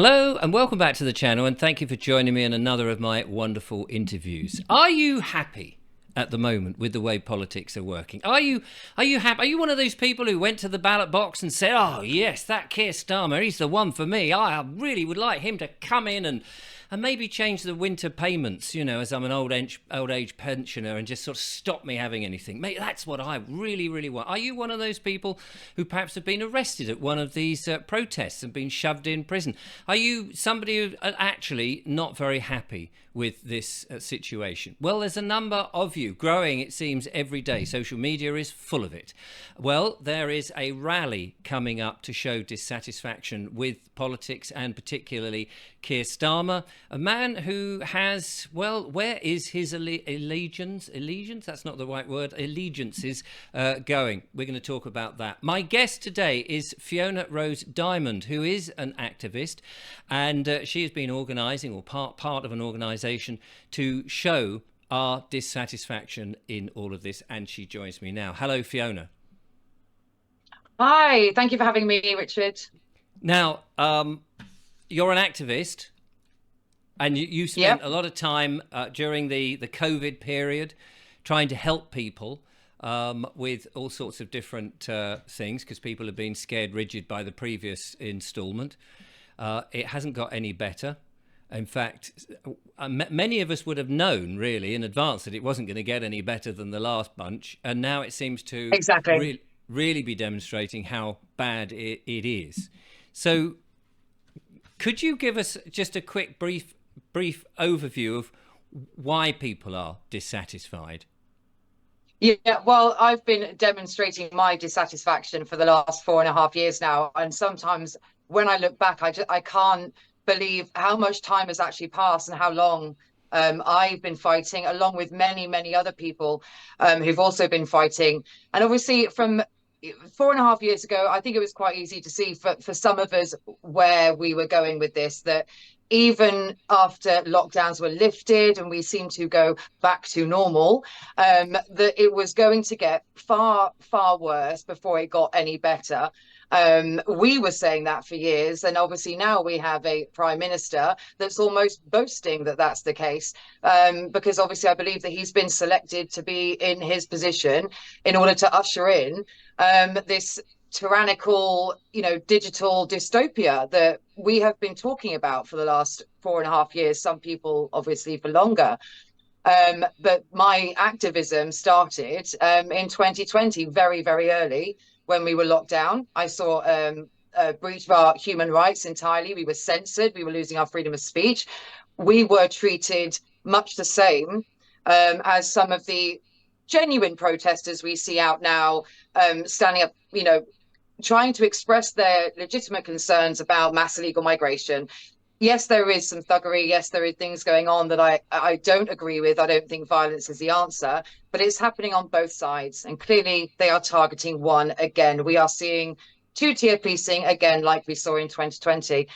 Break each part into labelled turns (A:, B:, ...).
A: Hello and welcome back to the channel, and thank you for joining me in another of my wonderful interviews. Are you happy at the moment with the way politics are working? Are you happy? Are you one of those people who went to the ballot box and said, "Oh yes, that Keir Starmer, he's the one for me. I really would like him to come in and maybe change the winter payments, as I'm an old age pensioner, and just sort of stop me having anything. Mate, that's what I really want." Are you one of those people who perhaps have been arrested at one of these protests and been shoved in prison? Are you somebody who actually not very happy with this situation? Well, there's a number of you growing, it seems, every day. Social media is full of it. Well, there is a rally coming up to show dissatisfaction with politics, and particularly Keir Starmer, a man who has, well, where is his allegiance? That's not the right word. Allegiances going. We're going to talk about that. My guest today is Fiona Rose Diamond, who is an activist, and she has been organising, or part of an organisation, to show our dissatisfaction in all of this, and she joins me now. Hello, Fiona.
B: Hi, thank you for having me, Richard.
A: Now, you're an activist, and you spent
B: Yep,
A: a lot of time during the COVID period trying to help people with all sorts of different things, because people have been scared rigid by the previous instalment. It hasn't got any better. In fact, many of us would have known really in advance that it wasn't going to get any better than the last bunch. And now it seems to
B: exactly.
A: really be demonstrating how bad it is. So could you give us just a quick, brief overview of why people are dissatisfied?
B: Yeah, well, I've been demonstrating my dissatisfaction for the last 4.5 years now, and sometimes when I look back, I can't believe how much time has actually passed and how long I've been fighting, along with many other people who've also been fighting. And obviously, from 4.5 years ago, I think it was quite easy to see for some of us where we were going with this, that even after lockdowns were lifted and we seemed to go back to normal, that it was going to get far worse before it got any better. We were saying that for years, and obviously now we have a prime minister that's almost boasting that that's the case, because obviously I believe that he's been selected to be in his position in order to usher in this tyrannical, digital dystopia that we have been talking about for the last 4.5 years. Some people obviously for longer. But my activism started in 2020, very early, when we were locked down. I saw a breach of our human rights entirely. We were censored. We were losing our freedom of speech. We were treated much the same as some of the genuine protesters we see out now, standing up, trying to express their legitimate concerns about mass illegal migration. Yes, there is some thuggery. Yes, there are things going on that I don't agree with. I don't think violence is the answer, but it's happening on both sides. And clearly they are targeting one again. We are seeing two-tier policing again, like we saw in 2020.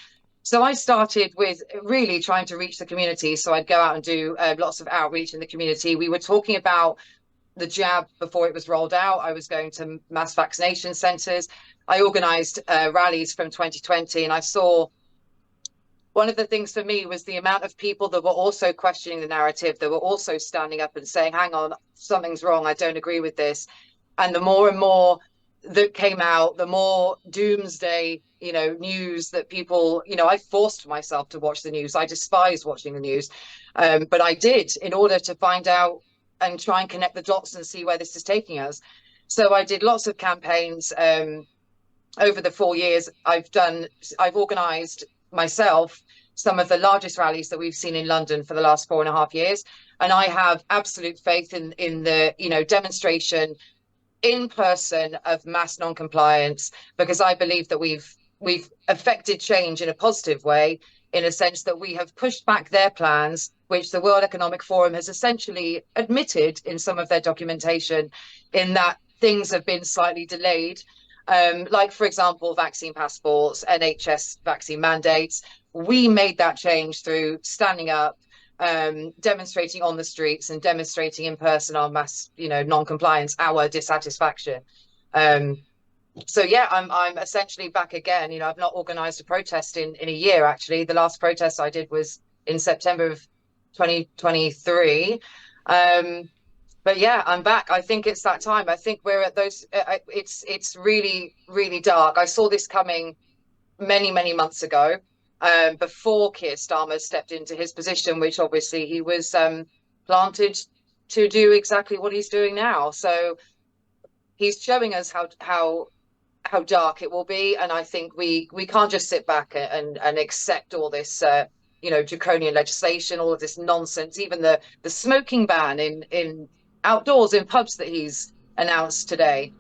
B: So I started with really trying to reach the community. So I'd go out and do lots of outreach in the community. We were talking about the jab before it was rolled out. I was going to mass vaccination centres. I organised rallies from 2020, and I saw one of the things for me was the amount of people that were also questioning the narrative, that were also standing up and saying, hang on, something's wrong, I don't agree with this. And the more and more that came out, the more doomsday, news that people, I forced myself to watch the news. I despise watching the news. But I did, in order to find out and try and connect the dots and see where this is taking us. So I did lots of campaigns over the 4 years. I've organised myself some of the largest rallies that we've seen in London for the last 4.5 years. And I have absolute faith in the, demonstration in person of mass non-compliance, because I believe that we've affected change in a positive way, in a sense that we have pushed back their plans, which the World Economic Forum has essentially admitted in some of their documentation, in that things have been slightly delayed. Like, for example, vaccine passports, NHS vaccine mandates. We made that change through standing up, demonstrating on the streets and demonstrating in person our mass, non-compliance, our dissatisfaction. So yeah, I'm essentially back again. I've not organized a protest in a year, actually. The last protest I did was in September of 2023. But yeah, I'm back. I think it's that time. I think we're at those. It's really, really dark. I saw this coming many, many months ago, before Keir Starmer stepped into his position, which obviously he was planted to do exactly what he's doing now. So he's showing us how dark it will be, and I think we can't just sit back and accept all this draconian legislation, all of this nonsense, even the smoking ban in outdoors in pubs that he's announced today.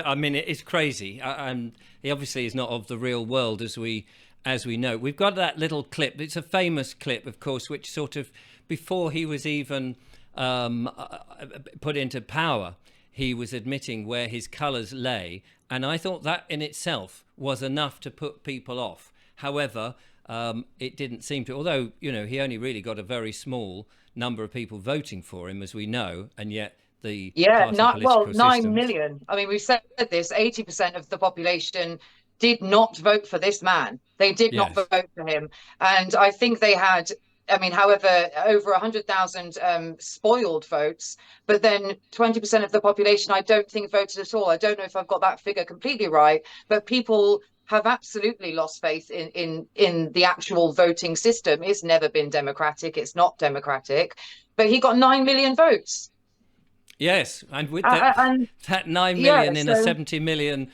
A: I mean, it's crazy, and he obviously is not of the real world as we know. We've got that little clip. It's a famous clip, of course, which sort of before he was even put into power, he was admitting where his colours lay, and I thought that in itself was enough to put people off. However, it didn't seem to. Although he only really got a very small number of people voting for him, as we know, and yet the
B: Yeah,
A: party
B: not well,
A: political
B: 9
A: systems.
B: million. I mean, we've said this, 80% of the population did not vote for this man. They did not
A: Yes.
B: vote for him. And I think they had, I mean, however, over 100,000 spoiled votes, but then 20% of the population, I don't think voted at all. I don't know if I've got that figure completely right, but people have absolutely lost faith in the actual voting system. It's never been democratic. It's not democratic. But he got 9 million votes.
A: Yes, and with that 9
B: Yeah,
A: million in a
B: so
A: 70 million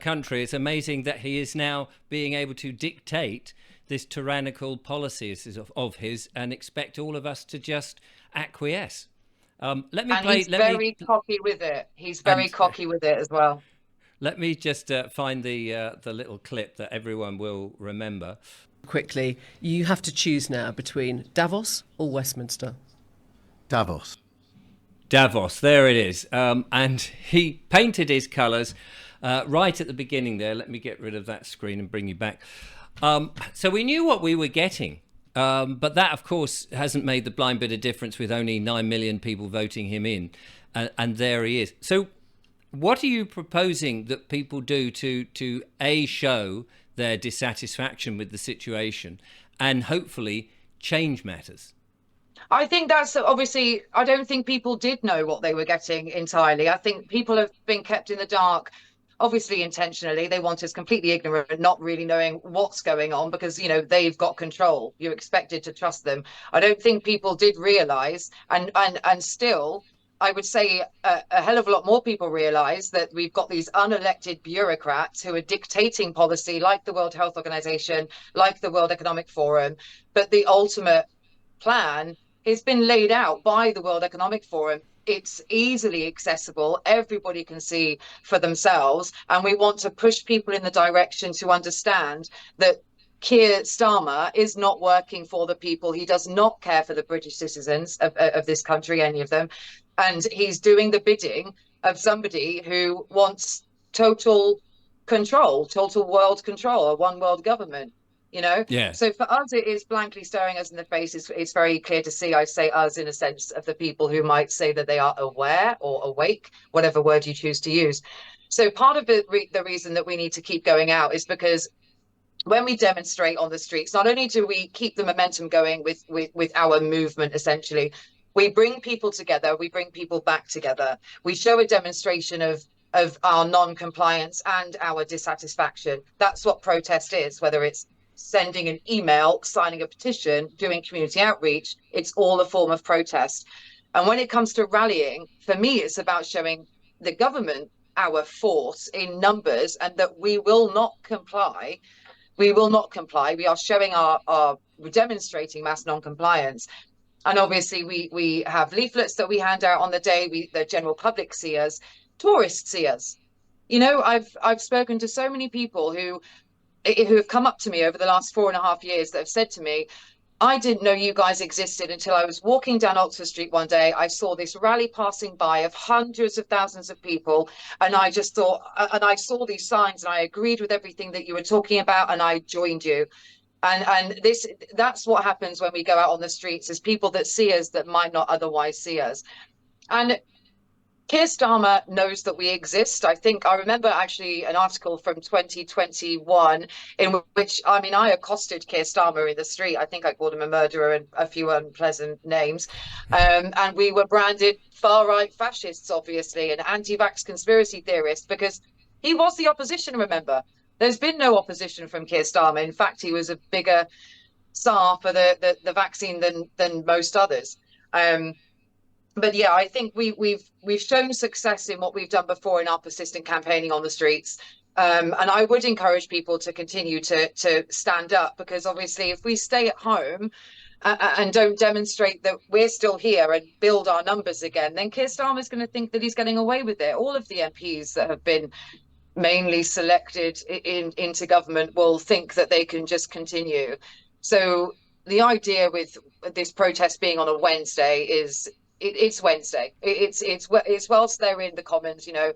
A: country, it's amazing that he is now being able to dictate this tyrannical policies of his and expect all of us to just acquiesce. Let me
B: and
A: play.
B: he's
A: Let me
B: very cocky with it. He's very
A: and
B: cocky with it as well.
A: let me just find the little clip that everyone will remember.
C: Quickly, you have to choose now between Davos or Westminster.
D: Davos.
A: Davos, there it is. And he painted his colours right at the beginning there. Let me get rid of that screen and bring you back. So we knew what we were getting. But that, of course, hasn't made the blind bit of difference with only 9 million people voting him in. And there he is. So what are you proposing that people do to A, show their dissatisfaction with the situation and hopefully change matters?
B: I think that's obviously, I don't think people did know what they were getting entirely. I think people have been kept in the dark, obviously intentionally. They want us completely ignorant, not really knowing what's going on because, they've got control. You're expected to trust them. I don't think people did realize, and still, I would say a hell of a lot more people realize that we've got these unelected bureaucrats who are dictating policy like the World Health Organization, like the World Economic Forum. But the ultimate plan has been laid out by the World Economic Forum. It's easily accessible. Everybody can see for themselves. And we want to push people in the direction to understand that Keir Starmer is not working for the people. He does not care for the British citizens of this country, any of them. And he's doing the bidding of somebody who wants total control, total world control, a one world government.
A: Yeah.
B: So for us, it is blankly staring us in the face. It's very clear to see. I say us in a sense of the people who might say that they are aware or awake, whatever word you choose to use. So part of the reason that we need to keep going out is because when we demonstrate on the streets, not only do we keep the momentum going with our movement, essentially, we bring people together, we bring people back together. We show a demonstration of our non-compliance and our dissatisfaction. That's what protest is, whether it's sending an email, signing a petition, doing community outreach. It's all a form of protest. And when it comes to rallying, for me, it's about showing the government our force in numbers and that we will not comply. We will not comply. We are showing we're demonstrating mass non-compliance. And obviously we have leaflets that we hand out on the day. The general public see us, tourists see us. I've spoken to so many people who have come up to me over the last 4.5 years that have said to me, I didn't know you guys existed until I was walking down Oxford Street one day. I saw this rally passing by of hundreds of thousands of people. And I just thought, and I saw these signs and I agreed with everything that you were talking about and I joined you. And that's what happens when we go out on the streets, is people that see us that might not otherwise see us. And Keir Starmer knows that we exist. I remember actually an article from 2021 in which, I mean, I accosted Keir Starmer in the street. I think I called him a murderer and a few unpleasant names. And we were branded far-right fascists, obviously, and anti-vax conspiracy theorists, because he was the opposition, remember. There's been no opposition from Keir Starmer. In fact, he was a bigger SAR for the vaccine than most others. But yeah, I think we've shown success in what we've done before in our persistent campaigning on the streets. And I would encourage people to continue to stand up, because obviously if we stay at home and don't demonstrate that we're still here and build our numbers again, then Keir Starmer's going to think that he's getting away with it. All of the MPs that have been mainly selected into government will think that they can just continue. So the idea with this protest being on a Wednesday is it's Wednesday. It's whilst they're in the Commons, you know,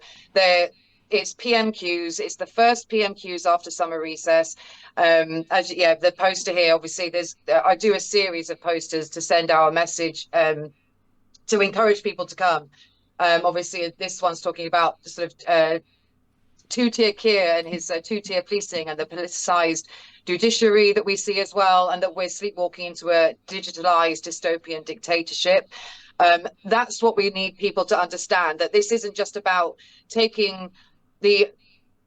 B: it's PMQs. It's the first PMQs after summer recess. The poster here, obviously, I do a series of posters to send our message to encourage people to come. Obviously, this one's talking about sort of two-tier Keir and his two-tier policing and the politicised judiciary that we see as well, and that we're sleepwalking into a digitalised dystopian dictatorship. That's what we need people to understand, that this isn't just about taking the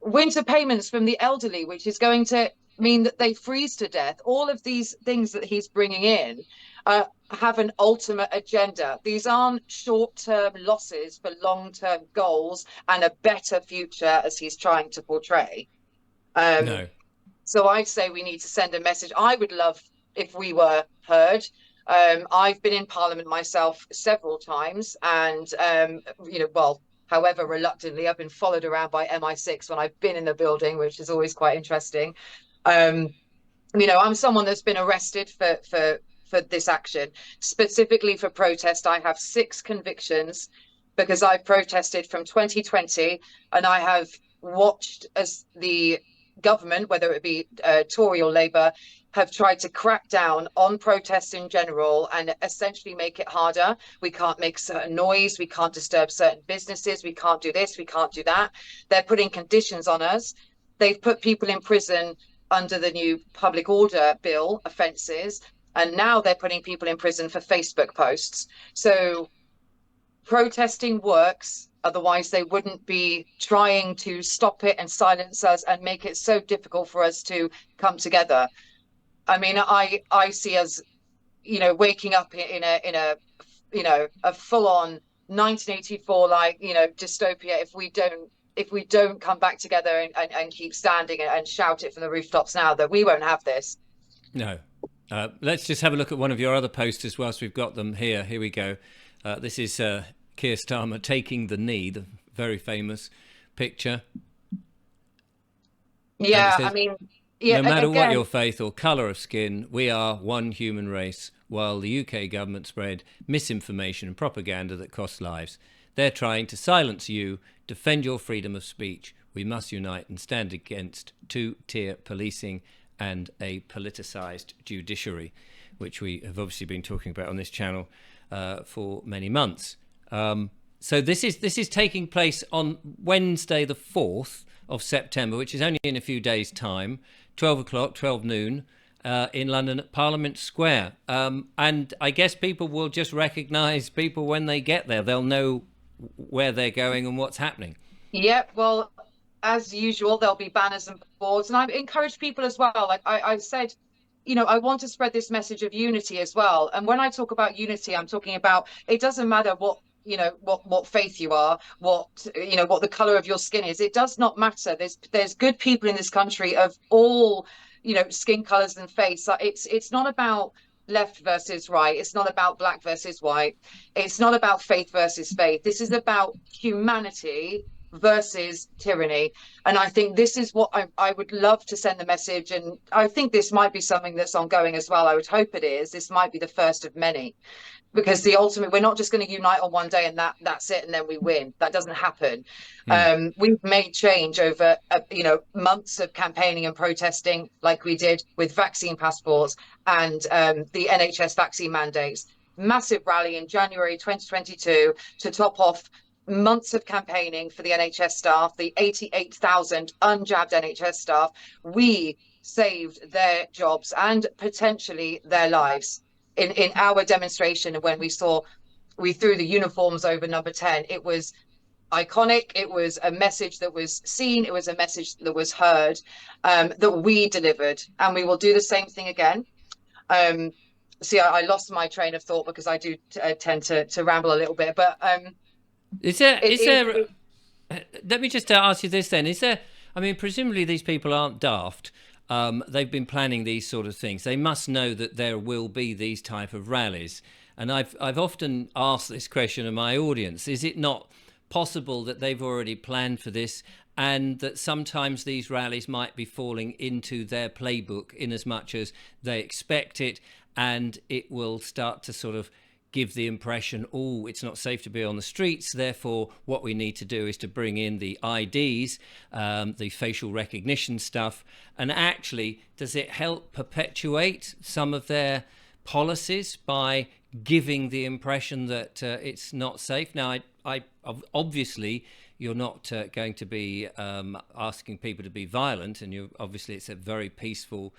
B: winter payments from the elderly, which is going to mean that they freeze to death. All of these things that he's bringing in have an ultimate agenda. These aren't short-term losses for long-term goals and a better future, as he's trying to portray.
A: No.
B: So I'd say we need to send a message. I would love if we were heard. I've been in Parliament myself several times, and however reluctantly, I've been followed around by MI6 when I've been in the building, which is always quite interesting. I'm someone that's been arrested for this action, specifically for protest. I have 6 convictions because I protested from 2020, and I have watched as the government, whether it be Tory or Labour, have tried to crack down on protests in general and essentially make it harder. We can't make certain noise, we can't disturb certain businesses, we can't do this, we can't do that. They're putting conditions on us. They've put people in prison under the new public order bill offences, and now they're putting people in prison for Facebook posts. So protesting works, otherwise they wouldn't be trying to stop it and silence us and make it so difficult for us to come together. I mean, I see us, waking up in a full-on 1984 dystopia if we don't come back together and keep standing and shout it from the rooftops now, that we won't have this.
A: No. Let's just have a look at one of your other posters whilst we've got them here. Here we go. This is Keir Starmer taking the knee, the very famous picture.
B: Yeah,
A: says, no matter what your faith or colour of skin, we are one human race. While the UK government spread misinformation and propaganda that cost lives, they're trying to silence you, defend your freedom of speech. We must unite and stand against two-tier policing and a politicised judiciary, which we have obviously been talking about on this channel for many months. So this is taking place on Wednesday the 4th of September, which is only in a few days' time, 12 o'clock, 12 noon, in London at Parliament Square. And I guess people will just recognise people when they get there. They'll know where they're going and what's happening.
B: Yep, well, as usual, there'll be banners and boards. And I encourage people as well. Like I said, I want to spread this message of unity as well. And when I talk about unity, I'm talking about, it doesn't matter what faith you are, what the color of your skin is. It does not matter. There's good people in this country of all, skin colors and faiths. It's not about left versus right. It's not about black versus white. It's not about faith versus faith. This is about humanity versus tyranny. And I think this is what I would love to send the message. And I think this might be something that's ongoing as well. I would hope it is. This might be the first of many. Because we're not just going to unite on one day and that's it, and then we win. That doesn't happen. We've made change over months of campaigning and protesting, like we did with vaccine passports and the NHS vaccine mandates. Massive rally in January 2022 to top off months of campaigning for the NHS staff, the 88,000 unjabbed NHS staff. We saved their jobs and potentially their lives in our demonstration. When we threw the uniforms over number 10, it was iconic. It was a message that was seen. It was a message that was heard, that we delivered, and we will do the same thing again. See, I lost my train of thought because I do tend to ramble a little bit, but
A: let me just ask you this then. Is there, I mean, presumably these people aren't daft. They've been planning these sort of things. They must know that there will be these type of rallies. And I've often asked this question of my audience. Is it not possible that they've already planned for this, and that sometimes these rallies might be falling into their playbook in as much as they expect it, and it will start to sort of give the impression, oh, it's not safe to be on the streets, therefore what we need to do is to bring in the IDs, the facial recognition stuff. And actually, does it help perpetuate some of their policies by giving the impression that it's not safe? Now, I obviously, you're not going to be asking people to be violent, and obviously it's a very peaceful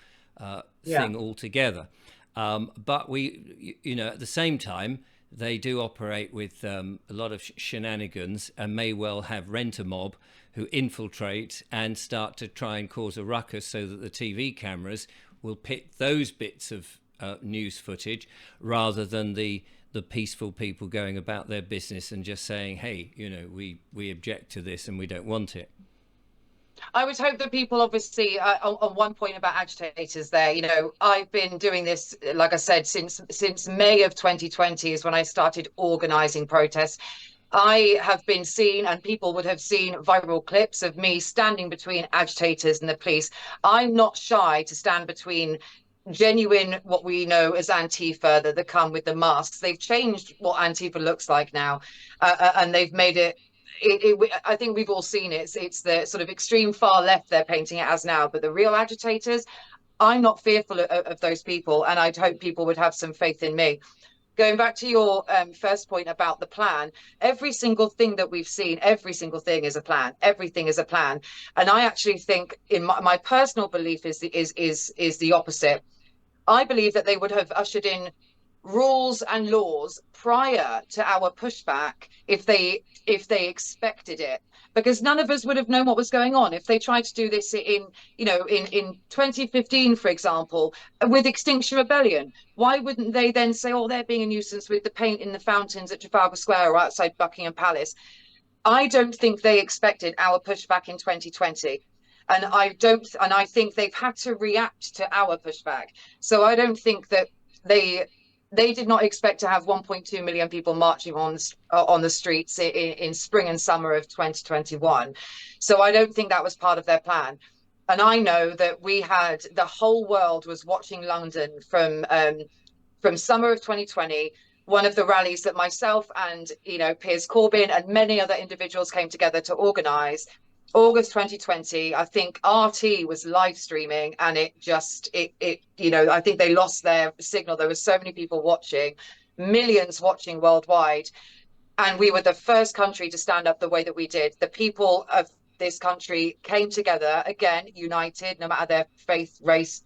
A: thing altogether. But we, at the same time, they do operate with a lot of shenanigans, and may well have rent-a-mob who infiltrate and start to try and cause a ruckus so that the TV cameras will pick those bits of news footage rather than the peaceful people going about their business and just saying, hey, we object to this and we don't want it.
B: I would hope that people, obviously, on one point about agitators there, I've been doing this, like I said, since May of 2020 is when I started organising protests. I have been seen, and people would have seen viral clips of me standing between agitators and the police. I'm not shy to stand between genuine, what we know as Antifa, that come with the masks. They've changed what Antifa looks like now, and they've made it. I think we've all seen it. It's the sort of extreme far left they're painting it as now, but the real agitators, I'm not fearful of those people, and I'd hope people would have some faith in me. Going back to your first point about the plan, every single thing that we've seen, every single thing is a plan. Everything is a plan, and I actually think, in my personal belief, is the opposite. I believe that they would have ushered in rules and laws prior to our pushback if they expected it, because none of us would have known what was going on if they tried to do this in 2015, for example, with Extinction Rebellion. Why wouldn't they then say, oh, they're being a nuisance with the paint in the fountains at Trafalgar Square or outside Buckingham Palace? I don't think they expected our pushback in 2020. And I think they've had to react to our pushback. So I don't think that they did not expect to have 1.2 million people marching on the streets in spring and summer of 2021. So I don't think that was part of their plan. And I know that the whole world was watching London from summer of 2020. One of the rallies that myself and Piers Corbyn and many other individuals came together to organise. August 2020, I think RT was live streaming, and I think they lost their signal. There were so many people watching, millions watching worldwide. And we were the first country to stand up the way that we did. The people of this country came together, again, united, no matter their faith, race,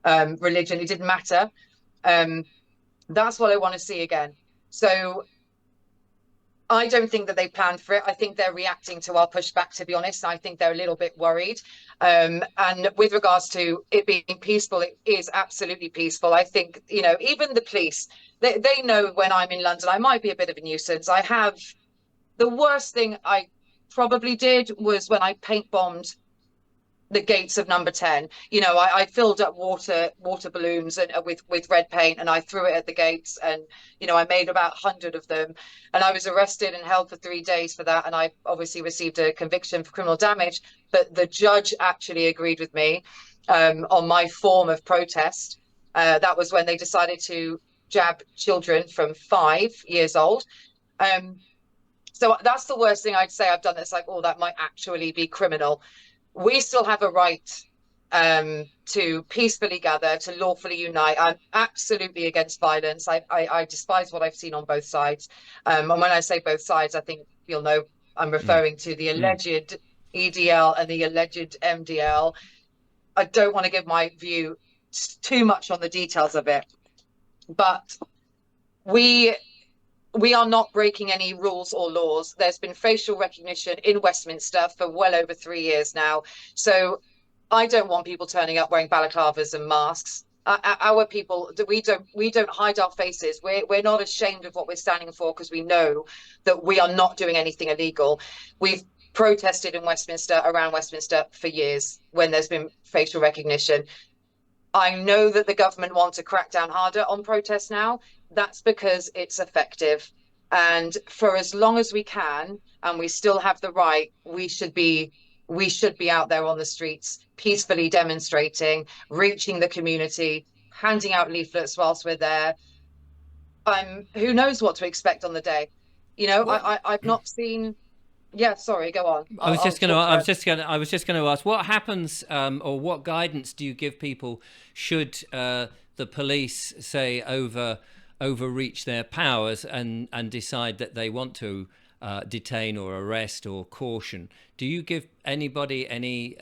B: religion, it didn't matter. That's what I want to see again. So I don't think that they planned for it. I think they're reacting to our pushback, to be honest. I think they're a little bit worried. And with regards to it being peaceful, it is absolutely peaceful. I think, even the police, they know when I'm in London, I might be a bit of a nuisance. The worst thing I probably did was when I paint bombed the gates of number 10. I filled up water balloons and with red paint, and I threw it at the gates, and I made about 100 of them, and I was arrested and held for 3 days for that, and I obviously received a conviction for criminal damage. But the judge actually agreed with me on my form of protest. That was when they decided to jab children from 5 years old. So that's the worst thing I'd say I've done. That's like, oh, that might actually be criminal. We still have a right to peacefully gather, to lawfully unite. I'm absolutely against violence. I despise what I've seen on both sides. And when I say both sides, I think you'll know I'm referring to the alleged EDL and the alleged MDL. I don't want to give my view too much on the details of it, but we are not breaking any rules or laws. There's been facial recognition in Westminster for well over 3 years now. So I don't want people turning up wearing balaclavas and masks. Our people, we don't hide our faces. We're not ashamed of what we're standing for, because we know that we are not doing anything illegal. We've protested in Westminster, around Westminster, for years when there's been facial recognition. I know that the government wants to crack down harder on protests now. That's because it's effective. And for as long as we can, and we still have the right, we should be out there on the streets, peacefully demonstrating, reaching the community, handing out leaflets whilst we're there. Who knows what to expect on the day? You know, I've not seen. Yeah, sorry, go on.
A: I was just going to ask, what happens, or what guidance do you give people should the police say overreach their powers and decide that they want to detain or arrest or caution? Do you give anybody any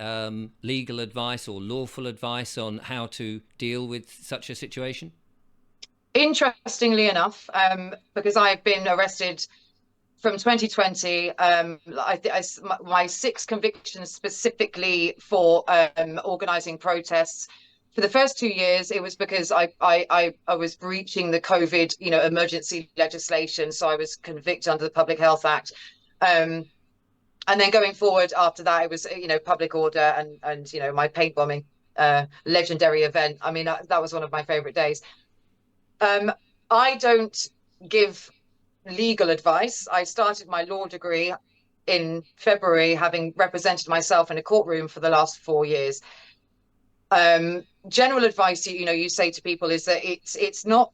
A: legal advice or lawful advice on how to deal with such a situation?
B: Interestingly enough, because I've been arrested from 2020, my 6 convictions specifically for organising protests. For the first 2 years, it was because I was breaching the COVID, emergency legislation. So I was convicted under the Public Health Act. And then going forward after that, it was, public order and my paint bombing legendary event. I mean, that was one of my favorite days. I don't give legal advice. I started my law degree in February, having represented myself in a courtroom for the last 4 years. General advice, you say to people is that it's not.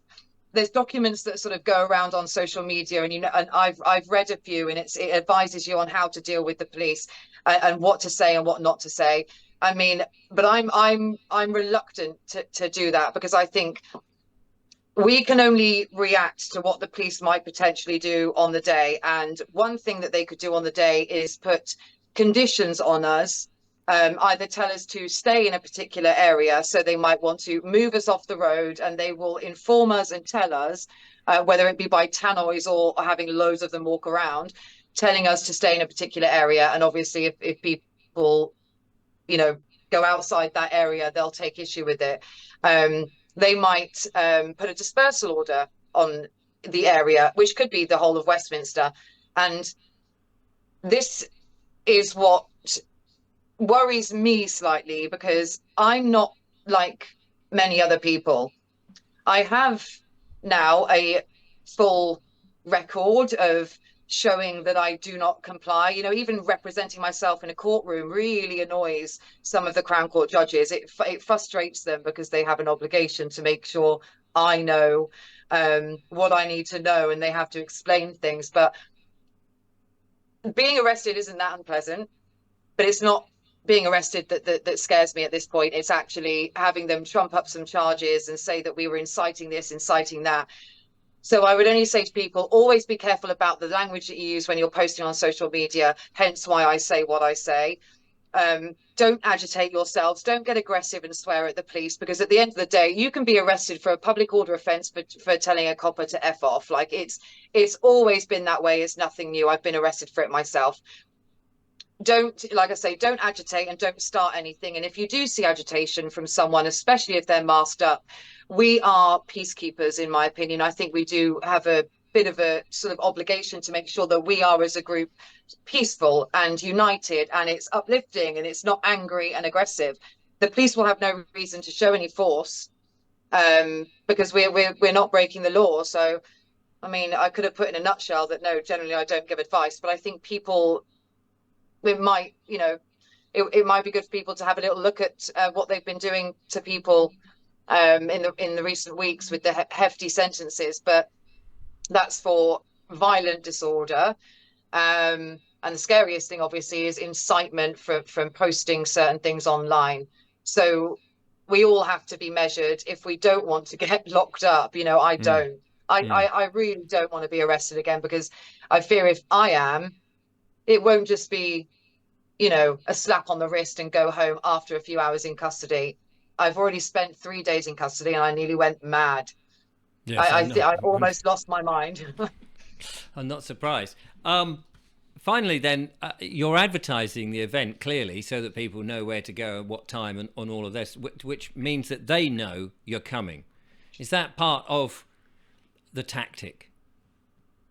B: There's documents that sort of go around on social media, and and I've read a few, and it advises you on how to deal with the police and what to say and what not to say. I mean, but I'm reluctant to do that, because I think we can only react to what the police might potentially do on the day. And one thing that they could do on the day is put conditions on us, either tell us to stay in a particular area. So they might want to move us off the road, and they will inform us and tell us, whether it be by tannoys or having loads of them walk around, telling us to stay in a particular area. And obviously if people, go outside that area, they'll take issue with it. They might put a dispersal order on the area, which could be the whole of Westminster. And this is what worries me slightly, because I'm not like many other people. I have now a full record of showing that I do not comply. Even representing myself in a courtroom really annoys some of the Crown Court judges. It frustrates them, because they have an obligation to make sure I know what I need to know, and they have to explain things. But being arrested isn't that unpleasant, but it's not being arrested that scares me at this point. It's actually having them trump up some charges and say that we were inciting this, inciting that. So I would only say to people, always be careful about the language that you use when you're posting on social media, hence why I say what I say. Don't agitate yourselves. Don't get aggressive and swear at the police, because at the end of the day, you can be arrested for a public order offence for telling a copper to F off. Like, it's always been that way. It's nothing new. I've been arrested for it myself. Like I say, don't agitate and don't start anything. And if you do see agitation from someone, especially if they're masked up, we are peacekeepers, in my opinion. I think we do have a bit of a sort of obligation to make sure that we are, as a group, peaceful and united, and it's uplifting and it's not angry and aggressive. The police will have no reason to show any force, because we're not breaking the law. So, I mean, I could have put in a nutshell that no, generally I don't give advice, but I think people, it might be good for people to have a little look at what they've been doing to people in the recent weeks with the hefty sentences. But that's for violent disorder. And the scariest thing, obviously, is incitement from posting certain things online. So we all have to be measured if we don't want to get locked up. I don't. I really don't want to be arrested again, because I fear if I am, it won't just be, a slap on the wrist and go home after a few hours in custody. I've already spent 3 days in custody and I nearly went mad.
A: Yes,
B: I almost lost my mind.
A: I'm not surprised. Finally, then, you're advertising the event clearly so that people know where to go and what time and on all of this, which means that they know you're coming. Is that part of the tactic?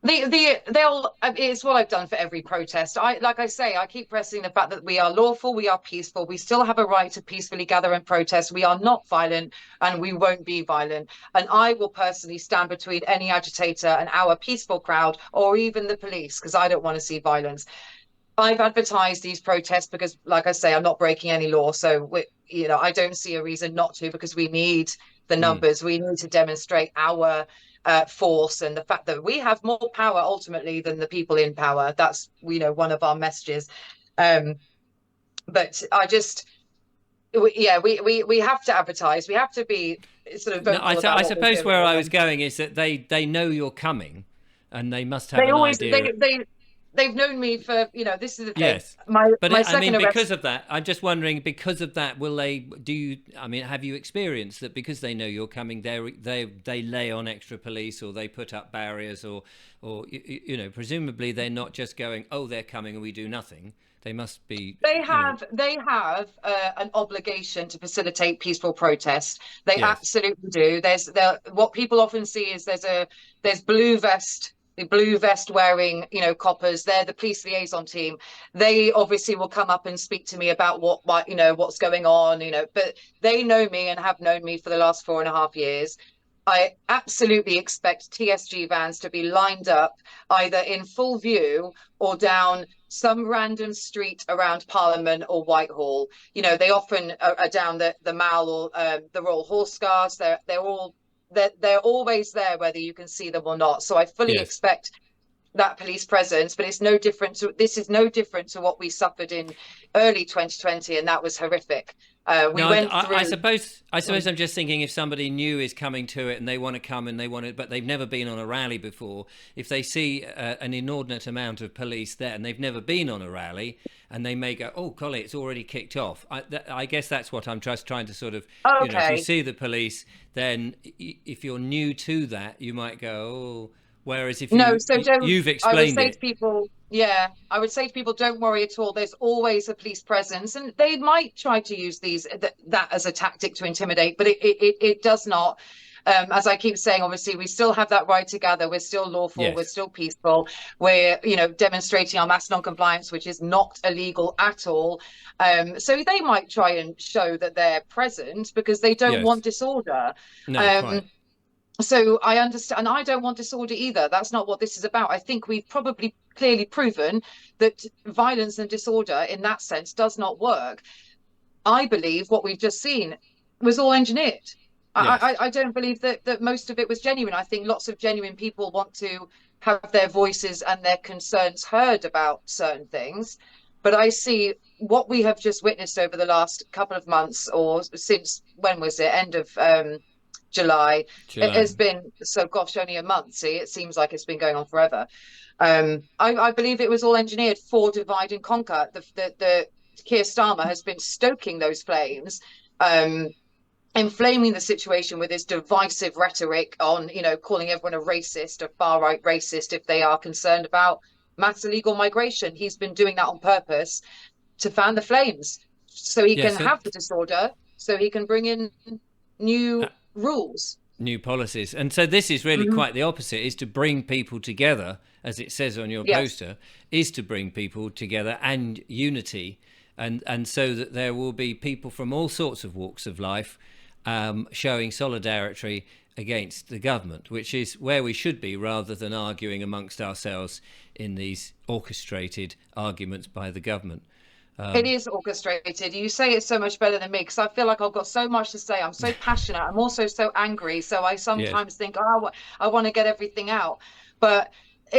B: It's what I've done for every protest. Like I say, I keep pressing the fact that we are lawful, we are peaceful, we still have a right to peacefully gather and protest. We are not violent, and we won't be violent. And I will personally stand between any agitator and our peaceful crowd, or even the police, because I don't want to see violence. I've advertised these protests because, like I say, I'm not breaking any law. So, I don't see a reason not to, because we need the numbers. We need to demonstrate our force and the fact that we have more power ultimately than the people in power. That's, one of our messages. But I just, we have to advertise. We have to be sort of vocal
A: I suppose where I was going is that they know you're coming, and they must have idea.
B: They've known me for, this is the thing.
A: Yes.
B: But
A: because of that, I'm just wondering, because of that, have you experienced that because they know you're coming, they lay on extra police, or they put up barriers, or presumably they're not just going, oh, they're coming and we do nothing. They must be.
B: They have an obligation to facilitate peaceful protest. They absolutely do. What people often see is there's blue vest. The blue vest wearing, coppers, they're the police liaison team. They obviously will come up and speak to me about what's going on, but they know me and have known me for the last 4.5 years. I absolutely expect TSG vans to be lined up either in full view or down some random street around Parliament or Whitehall. They often are down the Mall or the Royal Horse Guards. They're always there, whether you can see them or not. So I fully expect that police presence, but this is no different to what we suffered in early 2020, and that was horrific.
A: I suppose I'm just thinking, if somebody new is coming to it and they want to come and but they've never been on a rally before, if they see an inordinate amount of police there and they've never been on a rally, and they may go, oh, golly, it's already kicked off. I guess that's what I'm just trying to sort of, if you see the police, then if you're new to that, you might go, oh, whereas if you've explained
B: I would say to people, don't worry at all. There's always a police presence, and they might try to use that as a tactic to intimidate, but it does not. As I keep saying, obviously, we still have that right to gather. We're still lawful. We're still peaceful. We're, demonstrating our mass non-compliance, which is not illegal at all. So they might try and show that they're present because they don't want disorder.
A: No,
B: So I understand, and I don't want disorder either. That's not what this is about. I think we've probably clearly proven that violence and disorder in that sense does not work. I believe what we've just seen was all engineered. I don't believe that most of it was genuine. I think lots of genuine people want to have their voices and their concerns heard about certain things. But I see what we have just witnessed over the last couple of months, or since, when was it? End of July. It has been, only a month. See, it seems like it's been going on forever. I believe it was all engineered for divide and conquer. The Keir Starmer has been stoking those flames, inflaming the situation with his divisive rhetoric on, calling everyone a racist, a far-right racist, if they are concerned about mass illegal migration. He's been doing that on purpose to fan the flames, so he can have the disorder, so he can bring in new rules,
A: new policies. And so this is really quite the opposite, is to bring people together, as it says on your poster, is to bring people together and unity, and so that there will be people from all sorts of walks of life showing solidarity against the government, which is where we should be, rather than arguing amongst ourselves in these orchestrated arguments by the government.
B: It is orchestrated. You say it so much better than me, because I feel like I've got so much to say. I'm so passionate. I'm also so angry. So I sometimes think, I want to get everything out. But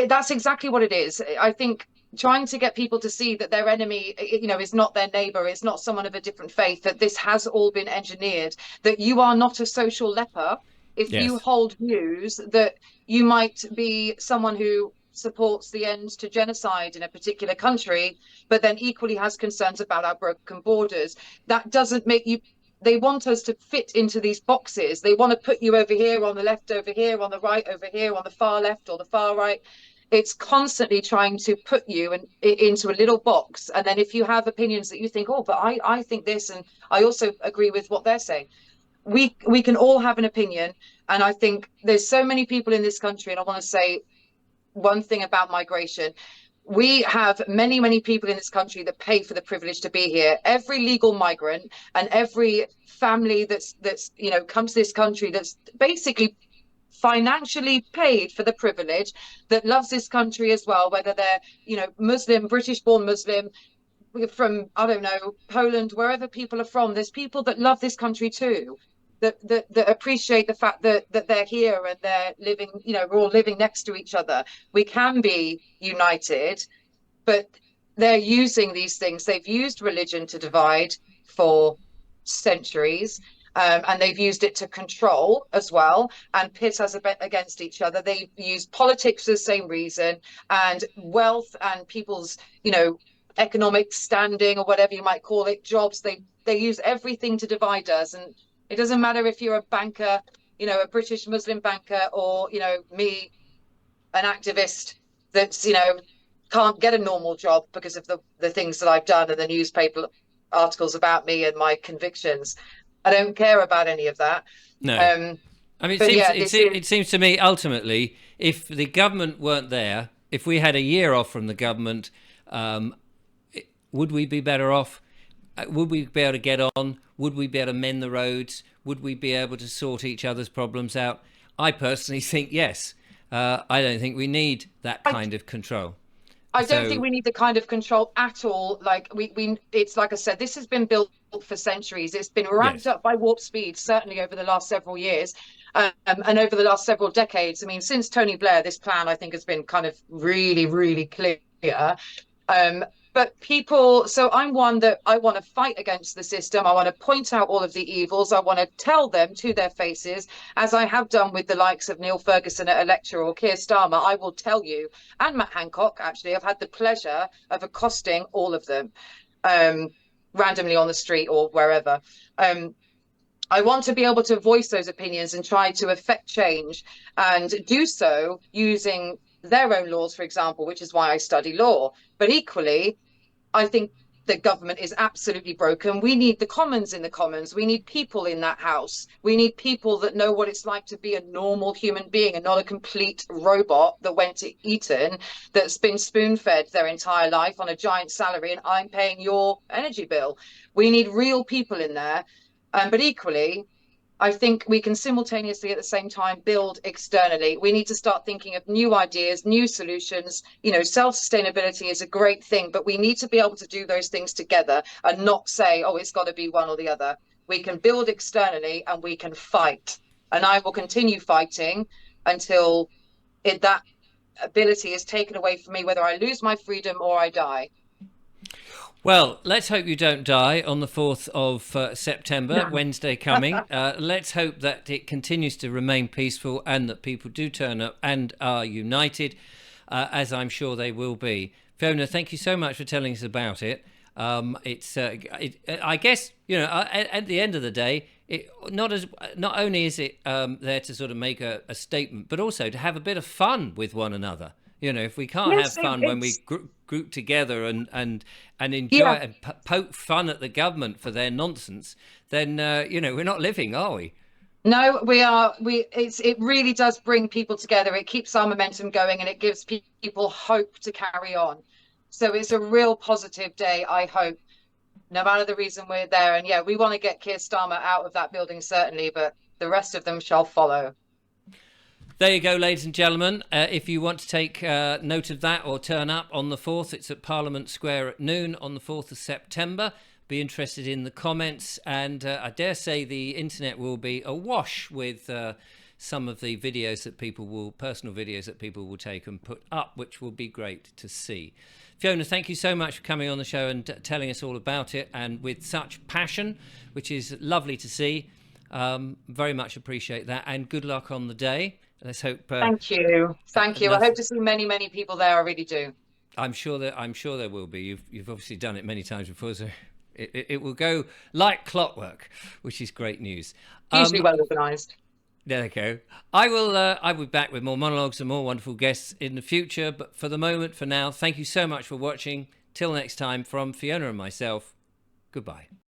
B: that's exactly what it is. I think trying to get people to see that their enemy, is not their neighbor, it's not someone of a different faith, that this has all been engineered, that you are not a social leper. if
A: Yes.
B: you hold views that you might be someone who supports the end to genocide in a particular country, but then equally has concerns about our broken borders, that doesn't make you. They want us to fit into these boxes. They want to put you over here, on the left over here, on the right over here, on the far left or the far right. It's constantly trying to put you into a little box. And then if you have opinions that you think, oh, but I think this, and I also agree with what they're saying, we can all have an opinion. And I think there's so many people in this country, and I want to say one thing about migration. We have many, many people in this country that pay for the privilege to be here. Every legal migrant and every family that's comes to this country that's basically financially paid for the privilege, that loves this country as well, whether they're Muslim, British born Muslim, from, I don't know, Poland, wherever people are from. There's people that love this country too, that appreciate the fact that they're here and they're living, we're all living next to each other. We can be united, but they're using these things. They've used religion to divide for centuries. And they've used it to control as well and pit us against each other. They've used politics for the same reason, and wealth and people's, economic standing, or whatever you might call it, jobs. They use everything to divide us. And it doesn't matter if you're a banker, a British Muslim banker, or, me, an activist that's, can't get a normal job because of the things that I've done and the newspaper articles about me and my convictions. I don't care about any of that.
A: No. I mean, it seems to me, ultimately, if the government weren't there, if we had a year off from the government, would we be better off? Would we be able to get on? Would we be able to mend the roads? Would we be able to sort each other's problems out? I personally think yes. I don't think we need that kind of control.
B: I don't think we need the kind of control at all. Like it's like I said, this has been built for centuries. It's been ramped up by warp speed, certainly over the last several years, and over the last several decades. I mean, since Tony Blair, this plan, I think, has been kind of really, really clear. But people, so I'm one that I want to fight against the system. I want to point out all of the evils. I want to tell them to their faces, as I have done with the likes of Neil Ferguson at a lecture, or Keir Starmer. I will tell you, and Matt Hancock, actually, I've had the pleasure of accosting all of them randomly on the street or wherever. I want to be able to voice those opinions and try to affect change, and do so using their own laws, for example, which is why I study law. But equally, I think the government is absolutely broken. We need the Commons in the Commons. We need people in that house. We need people that know what it's like to be a normal human being and not a complete robot that went to Eton, that's been spoon-fed their entire life on a giant salary, and I'm paying your energy bill. We need real people in there. But equally, I think we can simultaneously at the same time build externally. We need to start thinking of new ideas, new solutions. Self-sustainability is a great thing, but we need to be able to do those things together and not say, oh, it's got to be one or the other. We can build externally and we can fight. And I will continue fighting until that ability is taken away from me, whether I lose my freedom or I die.
A: Well, let's hope you don't die on the 4th of September, no. Wednesday coming. Let's hope that it continues to remain peaceful and that people do turn up and are united, as I'm sure they will be. Fiona, thank you so much for telling us about it. I guess, at the end of the day, not only is it there to sort of make a statement, but also to have a bit of fun with one another. If we can't have fun when we group together and enjoy and poke fun at the government for their nonsense, then we're not living, are we?
B: No, we are. It really does bring people together. It keeps our momentum going, and it gives people hope to carry on. So it's a real positive day, I hope, no matter the reason we're there. And we want to get Keir Starmer out of that building, certainly, but the rest of them shall follow.
A: There you go, ladies and gentlemen. If you want to take note of that or turn up on the 4th, it's at Parliament Square at noon on the 4th of September. Be interested in the comments, and I dare say the internet will be awash with some of the videos that personal videos that people will take and put up, which will be great to see. Fiona, thank you so much for coming on the show and telling us all about it, and with such passion, which is lovely to see. Very much appreciate that, and good luck on the day. Let's hope.
B: Thank you. Thank you. I hope to see many, many people there. I really do.
A: I'm sure there will be. You've obviously done it many times before, so it will go like clockwork, which is great news.
B: Usually well organised.
A: There we go. I'll be back with more monologues and more wonderful guests in the future. But for the moment, for now, thank you so much for watching. Till next time, from Fiona and myself, goodbye.